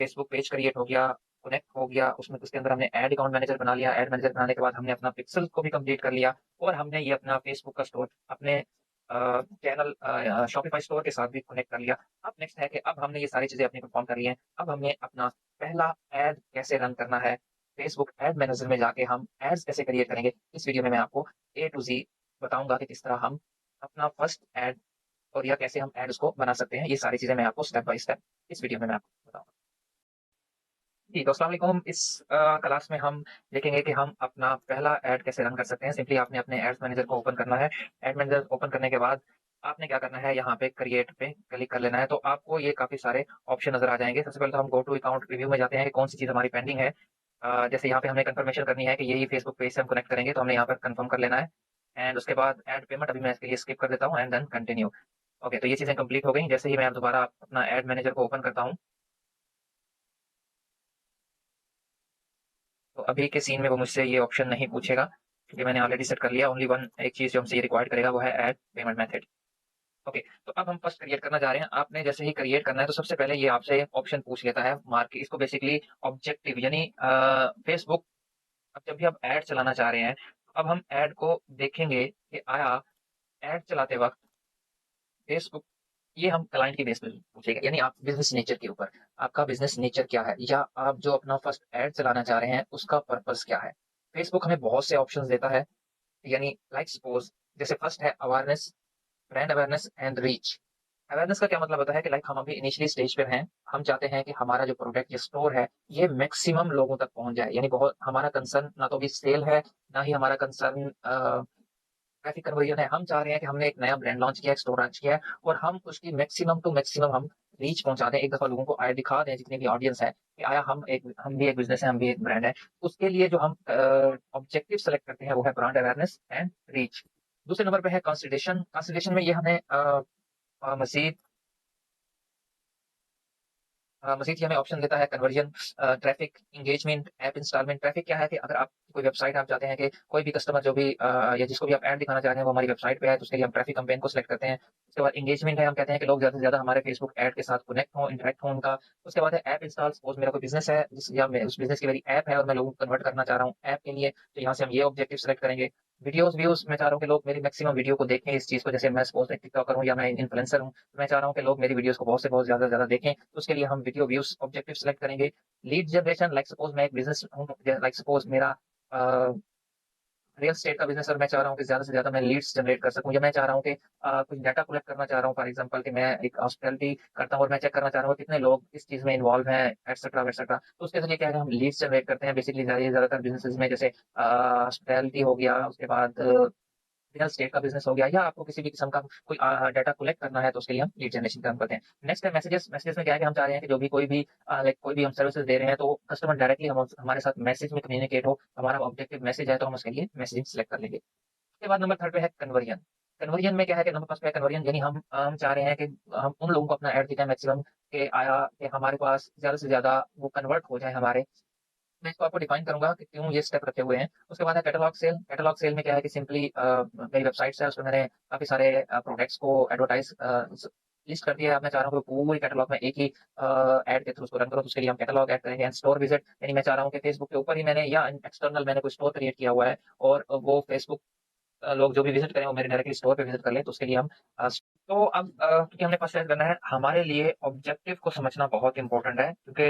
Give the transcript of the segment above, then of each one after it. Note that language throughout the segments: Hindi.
फेसबुक पेज क्रिएट हो गया, कनेक्ट हो गया, उसमें उसके अंदर हमने ऐड अकाउंट मैनेजर बना लिया, ऐड मैनेजर बनाने के बाद हमने अपना पिक्सल को भी कंप्लीट कर लिया और हमने ये अपना फेसबुक का स्टोर अपने चैनल शॉपिफाई स्टोर के साथ भी कनेक्ट कर लिया। अब नेक्स्ट है कि अब हमने ये सारी चीज़ें अपनी परफॉर्म कर ली हैं, अब हमें अपना पहला ऐड कैसे रन करना है, फेसबुक ऐड मैनेजर में जाके हम एड्स कैसे क्रिएट करेंगे, इस वीडियो में मैं आपको ए टू ज़ी बताऊँगा कि किस तरह हम अपना फर्स्ट ऐड और या कैसे हम ऐड उसको बना सकते हैं। ये सारी चीज़ें मैं आपको स्टेप बाय स्टेप इस वीडियो में मैं आपको बताऊँगा। जी, तो अस्सलाम वालेकुम। इस क्लास में हम देखेंगे कि हम अपना पहला ऐड कैसे रन कर सकते हैं। सिंपली आपने अपने एड्स मैनेजर को ओपन करना है। ऐड मैनेजर ओपन करने के बाद आपने क्या करना है, यहाँ पे क्रिएट पे क्लिक कर लेना है, तो आपको ये काफ़ी सारे ऑप्शन नज़र आ जाएँगे। सबसे पहले तो हम गो टू अकाउंट रिव्यू में जाते हैं कि कौन-सी चीज़ हमारी पेंडिंग है। जैसे यहाँ पे हमें कन्फर्मेशन करनी है कि यही फेसबुक पेज से हम कनेक्ट करेंगे, तो हमने यहाँ पर कन्फर्म कर लेना है एंड उसके बाद ऐड पेमेंट अभी मैं इसके लिए स्किप कर देता हूँ एंड देन कंटिन्यू। ओके, तो ये चीज़ें कंप्लीट हो गई। जैसे ही मैं अब दोबारा अपना ऐड मैनेजर को ओपन करता हूँ, तो अभी के सीन में वो मुझसे ये ऑप्शन नहीं पूछेगा क्योंकि मैंने ऑलरेडी सेट कर लिया। ओनली वन एक चीज़ जो हमसे ये रिक्वायर्ड करेगा वो है ऐड पेमेंट मेथड। ओके, तो अब हम फर्स्ट क्रिएट करना जा रहे हैं। आपने जैसे ही क्रिएट करना है तो सबसे पहले ये आपसे ऑप्शन पूछ लेता है मार्क इसको बेसिकली ऑब्जेक्टिव यानी फेसबुक अब जब भी आप ऐड चलाना चाह रहे हैं, अब हम ऐड को देखेंगे कि आया ऐड चलाते वक़्त फेसबुक ये हम क्लाइंट की बेस पे पूछेगा यानी आप बिज़नेस नेचर के ऊपर, आपका बिज़नेस नेचर क्या है? या आप जो अपना फर्स्ट ऐड चलाना चाह रहे हैं, उसका पर्पज़ क्या है? फेसबुक हमें बहुत से ऑप्शंस देता है, यानी लाइक सपोज़ जैसे फर्स्ट है awareness, brand awareness and reach. Awareness का क्या मतलब होता है कि लाइक हम अभी इनिशियली स्टेज पे हैं, हम चाहते हैं कि हमारा जो प्रोडक्ट या स्टोर है, ये मैक्सिमम लोगों तक पहुँच जाए। यानी बहुत हमारा कंसर्न ना तो अभी सेल है, ना ही हमारा कंसर्न ट्रैफिक कन्वर्जन है। हम चाह रहे हैं कि हमने एक नया ब्रांड लॉन्च किया है, एक स्टोर लॉन्च किया है और हम उसकी मैक्सिमम टू मैक्सिमम हम रीच पहुँचा दें। एक दफ़ा लोगों को आया दिखा दें जितनी भी ऑडियंस है कि आया हम भी एक बिज़नेस है, हम भी एक ब्रांड है। उसके लिए जो हम ऑब्जेक्टिव सेलेक्ट करते हैं वो है ब्रांड अवेयरनेस एंड रीच। दूसरे नंबर पे है कंसिडरेशन। कंसिडरेशन में ये हमें मज़ीद मज़ीद ये हमें ऑप्शन देता है conversion, traffic, engagement, app instalment. Traffic क्या है कि अगर आप कोई वेबसाइट आप चाहते हैं कि कोई भी कस्टमर जो भी या जिसको भी आप ऐड दिखाना चाह रहे हैं वो हमारी वेबसाइट पे है, तो उसके लिए हम ट्रैफ़िक कैम्पेन को सेलेक्ट करते हैं। उसके बाद एंगेजमेंट है, हम कहते हैं कि लोग ज़्यादा से ज़्यादा हमारे फेसबुक ऐड के साथ कनेक्ट हों, इंटरैक्ट हों उनका। उसके बाद है ऐप इंस्टॉल, सपोज़ मेरा कोई बिज़नेस है जिस या मैं उस बिज़नेस की मेरी ऐप है और मैं लोगों को कन्वर्ट करना चाह रहा हूँ ऐप के लिए, तो यहाँ से हम ये ऑब्जेक्टिव सेलेक्ट करेंगे। वीडियोज़ व्यूज़ मैं चाह रहा हूँ कि लोग मेरी मैक्सिमम वीडियो को देखें इस चीज़ को, जैसे मैं सपोज़ एक टिकटॉकर हूँ या मैं इन्फ्लुएंसर हूँ, तो मैं चाह रहा हूँ कि लोग मेरी वीडियोज़ को बहुत से बहुत ज़्यादा देखें, तो उसके लिए हम वीडियो व्यूज़ ऑब्जेक्टिव सेलेक्ट करेंगे। लीड जनरेशन लाइक सपोज़ मैं एक बिज़नेस हूँ, लाइक सपोज़ मेरा अ, रियल एस्टेट का बिज़नेस है और मैं चाह रहा हूँ कि ज़्यादा से ज़्यादा मैं लीड्स जनरेट कर सकूँ या मैं चाह रहा हूँ कि कुछ डाटा कलेक्ट करना चाह रहा हूँ, फॉर एग्ज़ाम्पल कि मैं एक हॉस्पिटैलिटी करता हूँ और मैं चेक करना चाह रहा हूँ कितने लोग इस चीज़ में इन्वॉल्व हैं, एटसेट्रा वेटसेट्रा। तो उसके ज़रिए क्या है हम लीड्स जनरेट करते हैं बेसिकली ज़्यादातर बिज़नेसेस में, जैसे हॉस्पिटैलिटी हो गया, उसके बाद रियल एस्टेट का बिज़नेस हो गया या आपको किसी भी किस्म का कोई डाटा कलेक्ट करना है तो उसके लिए हम लीड जनरेशन काम करते हैं। नेक्स्ट है मैसेजेस। मैसेजेस में क्या है कि हम चाह रहे हैं कि जो भी कोई भी लाइक कोई भी हम सर्विसेज़ दे रहे हैं तो कस्टमर डायरेक्टली हमारे साथ मैसेज में कम्युनिकेट हो, हमारा ऑब्जेक्टिव मैसेज है तो हम उसके लिए मैसेजिंग सेलेक्ट कर लेंगे। उसके बाद नंबर थर्ड पे है कन्वर्जन। कन्वर्जन में क्या है कि नंबर फर्स्ट पे है कन्वर्जन, यानी हम चाह रहे हैं कि हम उन लोगों को अपना ऐड दिखाएँ मैक्सिमम कि आया कि हमारे पास ज़्यादा से ज़्यादा वो कन्वर्ट हो जाए हमारे। मैं इसको आपको डिफाइन करूँगा कि क्यों ये स्टेप रखे हुए हैं। उसके बाद है कैटलॉग सेल। कैटलॉग सेल में क्या है कि सिंपली मेरी वेबसाइट्स है उसमें मैंने काफ़ी सारे प्रोडक्ट्स को एडवर्टाइज़ लिस्ट कर दिया है। अब मैं चाह रहा हूँ कि पूरी कैटलॉग में एक ही ऐड के थ्रू उसको रन करूँ, तो उसके लिए हम कैटलॉग ऐड करेंगे एंड स्टोर विज़िट, यानी मैं चाह रहा हूँ कि फेसबुक के ऊपर ही मैंने या एक्सटर्नल मैंने कोई स्टोर क्रिएट किया हुआ है और वो फेसबुक लोग जो भी विज़िट करें वो मेरे डायरेक्टली स्टोर पे विज़िट कर लें, तो उसके लिए हम तो अब क्योंकि हमने फर्स्ट ऐड करना है, हमारे लिए ऑब्जेक्टिव को समझना बहुत इम्पोर्टेंट है क्योंकि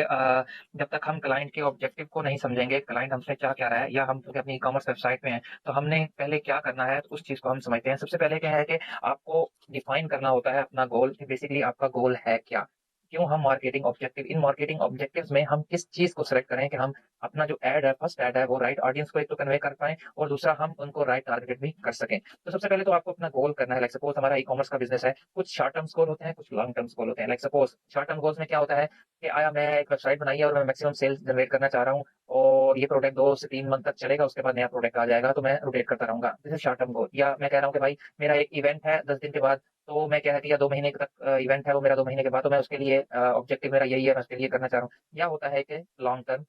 जब तक हम क्लाइंट के ऑब्जेक्टिव को नहीं समझेंगे, क्लाइंट हमसे चाह क्या रहा है या हम क्योंकि अपनी ई-कॉमर्स वेबसाइट में हैं, तो हमने पहले क्या करना है, तो उस चीज़ को हम समझते हैं। सबसे पहले क्या है कि आपको डिफाइन करना होता है अपना गोल कि बेसिकली आपका गोल है क्या? क्यों हम marketing objective in marketing objectives में हम किस चीज़ को सेलेक्ट करें कि हम अपना जो ऐड है, फर्स्ट ऐड है, वो राइट ऑडियंस को एक तो कन्वे कर पाएँ और दूसरा हम उनको राइट टारगेट भी कर सकें। तो सबसे पहले तो आपको अपना गोल करना है, लाइक सपोज़ हमारा ई-कॉमर्स का बिज़नेस है, कुछ शॉर्ट टर्म्स गोल होते हैं, कुछ लॉन्ग टर्म्स गोल होते हैं। Like suppose short term goals में क्या होता है कि आया मैं एक वेबसाइट बनाई है और मैं मैक्सिमम सेल्स जनरेट करना चाह रहा हूँ और ये प्रोडक्ट 2 से 3 मंथ तक चलेगा, उसके बाद नया प्रोडक्ट आ जाएगा, तो मैं रोटेट करता रहूँगा। This is short term goal. या मैं कह रहा हूँ कि भाई मेरा एक इवेंट है 10 दिन के बाद, तो मैं क्या है कि या 2 महीने तक इवेंट है वो मेरा 2 महीने के बाद, तो मैं उसके लिए ऑब्जेक्टिव मेरा यही है, मैं उसके लिए करना चाह रहा हूँ। या होता है कि long term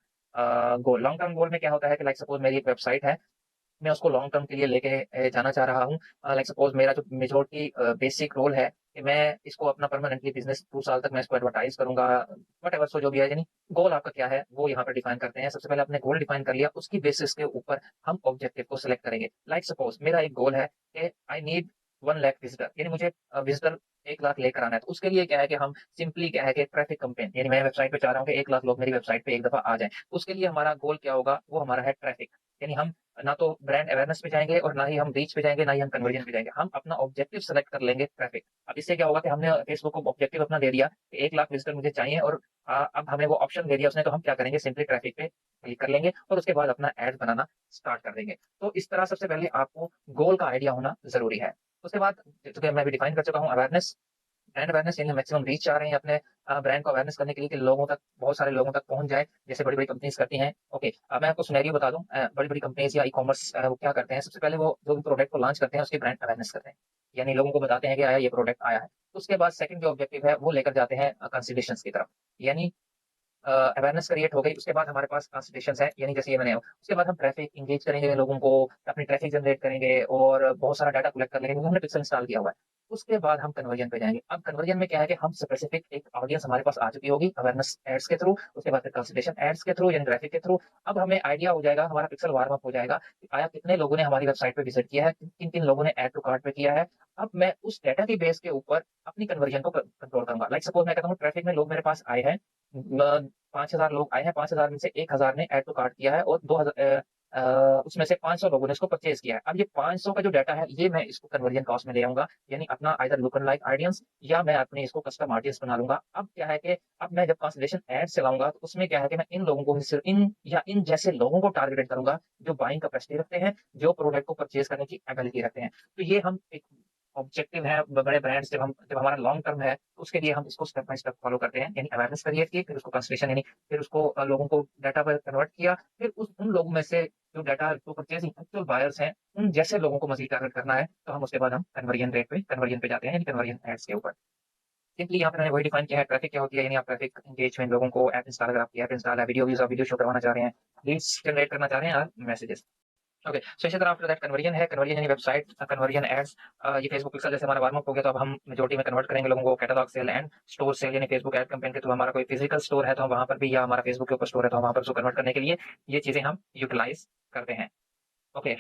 goal. Long term goal में क्या होता है कि लाइक सपोज़ मेरी एक वेबसाइट है, मैं उसको लॉन्ग टर्म के लिए लेके जाना चाह रहा हूँ। लाइक सपोज़ मेरा जो मेजॉरिटी बेसिक रोल है कि मैं इसको अपना परमानेंटली बिज़नेस 2 साल तक मैं इसको एडवर्टाइज़ करूँगा, व्हाटएवर सो जो भी है, यानी गोल आपका क्या है, वो यहाँ पे डिफाइन करते हैं। सबसे पहले आपने गोल डिफाइन कर लिया, उसकी बेसिस के ऊपर हम ऑब्जेक्टिव को सिलेक्ट करेंगे। लाइक सपोज़ मेरा एक गोल है कि आई नीड 1 लाख विज़िटर, यानी मुझे विज़िटर 1 लाख लेकर आना है। तो उसके लिए क्या है कि हम सिंपली क्या है कि ट्रैफिक कैंपेन, यानी मैं वेबसाइट पे चाह रहा हूँ कि 1 लाख लोग मेरी वेबसाइट पे एक दफ़ा आ जाएँ। उसके लिए हमारा गोल क्या होगा, वो हमारा है ट्रैफिक। यानी हम ना तो ब्रांड अवेयरनेस पे जाएँगे और ना ही हम रीच पे जाएँगे, ना ही हम कन्वर्जन पे जाएँगे। हम अपना ऑब्जेक्टिव सेलेक्ट कर लेंगे ट्रैफिक। अब इससे क्या होगा कि हमने फेसबुक को ऑब्जेक्टिव अपना दे दिया कि 1 लाख विज़िटर मुझे चाहिए, और अब हमें वो ऑप्शन दे दिया उसने, तो हम क्या करेंगे, सिंपली ट्रैफिक पे क्लिक कर लेंगे और उसके बाद अपना एड बनाना स्टार्ट कर देंगे। तो इस तरह सबसे पहले आपको गोल का आइडिया होना ज़रूरी है। उसके बाद, चूँकि मैं अभी डिफाइन कर चुका हूँ अवेयरनेस, ब्रांड अवेयरनेस, यानी मैक्सिमम रीच चाह रहे हैं अपने ब्रांड को अवेयरनेस करने के लिए कि लोगों तक, बहुत सारे लोगों तक पहुँच जाए, जैसे बड़ी-बड़ी कंपनीज़ करती हैं। ओके, अब मैं आपको सिनेरियो बता दूँ, बड़ी-बड़ी कंपनीज़ या ई-कॉमर्स वो क्या करते हैं, सबसे पहले वो जो भी प्रोडक्ट को लॉन्च करते हैं उसकी ब्रांड अवेयरनेस करते हैं। यानी लोगों को बताते हैं कि आया ये प्रोडक्ट आया है। उसके बाद सेकंड जो ऑब्जेक्टिव है वो लेकर जाते हैं कंसिडरेशंस की तरफ। यानी अवेयरनेस क्रिएट हो गई, उसके बाद हमारे पास कंसल्टेशंस है, यानी जैसे ये मैंने, उसके बाद हम ट्रैफिक एंगेज करेंगे लोगों को, अपनी ट्रैफिक जनरेट करेंगे और बहुत सारा डाटा कलेक्ट कर लेंगे क्योंकि हमने पिक्सेल इंस्टॉल किया हुआ है। उसके बाद हम कन्वर्जन पे जाएँगे। अब कन्वर्जन में क्या है कि हम स्पेसिफिक एक ऑडियंस हमारे पास आ चुकी होगी अवेयरनेस एड्स के थ्रू, उसके बाद फिर कंसल्टेशन एड्स के थ्रू, यानी ट्रैफिक के थ्रू। अब हमें आइडिया हो जाएगा, हमारा पिक्सेल वार्म अप हो जाएगा कि आया कितने लोगों ने हमारी वेबसाइट पे विज़िट किया है, किन-किन लोगों ने ऐड टू कार्ट पे किया है। अब मैं उस डाटा की बेस के ऊपर अपनी कन्वर्जन को कंट्रोल करूँगा। लाइक सपोज़ मैं कहता हूँ ट्रैफिक में लोग मेरे पास आए हैं, 5,000 लोग आए हैं, 5,000 में से 1,000 ने ऐड टू कार्ट किया है और उसमें से 500 लोगों ने इसको परचेज़ किया है। अब ये 500 का जो डाटा है, ये मैं इसको कन्वर्जन कॉस्ट में ले आऊँगा, यानी अपना either look and like audience या मैं अपने इसको कस्टम ऑडियंस बना लूँगा। अब क्या है कि अब मैं जब कंसोलिडेशन एड्स चलाऊँगा, तो उसमें क्या है कि मैं इन लोगों को ही सिर्फ़ इन या इन जैसे लोगों को टारगेटेड करूँगा, जो बाइंग कैपेसिटी रखते हैं, जो प्रोडक्ट को परचेज़ करने की एबिलिटी रखते हैं। तो ये हम एक ऑब्जेक्टिव है, बड़े ब्रांड्स, जब हमारा लॉन्ग टर्म है, तो उसके लिए हम इसको स्टेप बाय स्टेप फॉलो करते हैं, यानी अवेयरनेस क्रिएट की, फिर उसको कंसोलिडेशन, यानी फिर उसको लोगों को डाटा पर कन्वर्ट किया, फिर उन लोगों में से जो डाटा जो परचेज़िंग एक्चुअल बायर्स हैं, उन जैसे लोगों को मज़ीद टारगेट करना है, तो हम उसके बाद हम कन्वर्जन पे जाते हैं, यानी कन्वर्जन एड्स के ऊपर। सिंपली यहाँ पे मैंने वही डिफाइन किया है, ट्रैफिक क्या होती है, यानी आप ट्रैफिक एंगेजमेंट, लोगों को ऐप इंस्टॉल, अगर आपकी ऐप इंस्टॉल है, वीडियो व्यूज़, आप वीडियो शो करवाना चाह रहे हैं, रील्स जनरेट करना चाह रहे हैं, और मैसेजेस। ओके, सो इसी तरह आफ्टर दैट कन्वर्जन है, कन्वर्जन यानी वेबसाइट कन्वर्जन एड्स, ये फेसबुक पिक्सेल जैसे हमारा वार्म अप हो गया, तो अब हम मेजॉरिटी में कन्वर्ट करेंगे लोगों को catalogue sale and store sale, यानी फेसबुक एड कैंपेन के थ्रू हमारा कोई फिजिकल स्टोर है तो हम वहाँ पर भी, या हमारा फेसबुक के ऊपर स्टोर है तो हम वहाँ पर उसको कन्वर्ट करने के लिए ये चीज़ें हम यूटिलाइज़ करते हैं। ओके।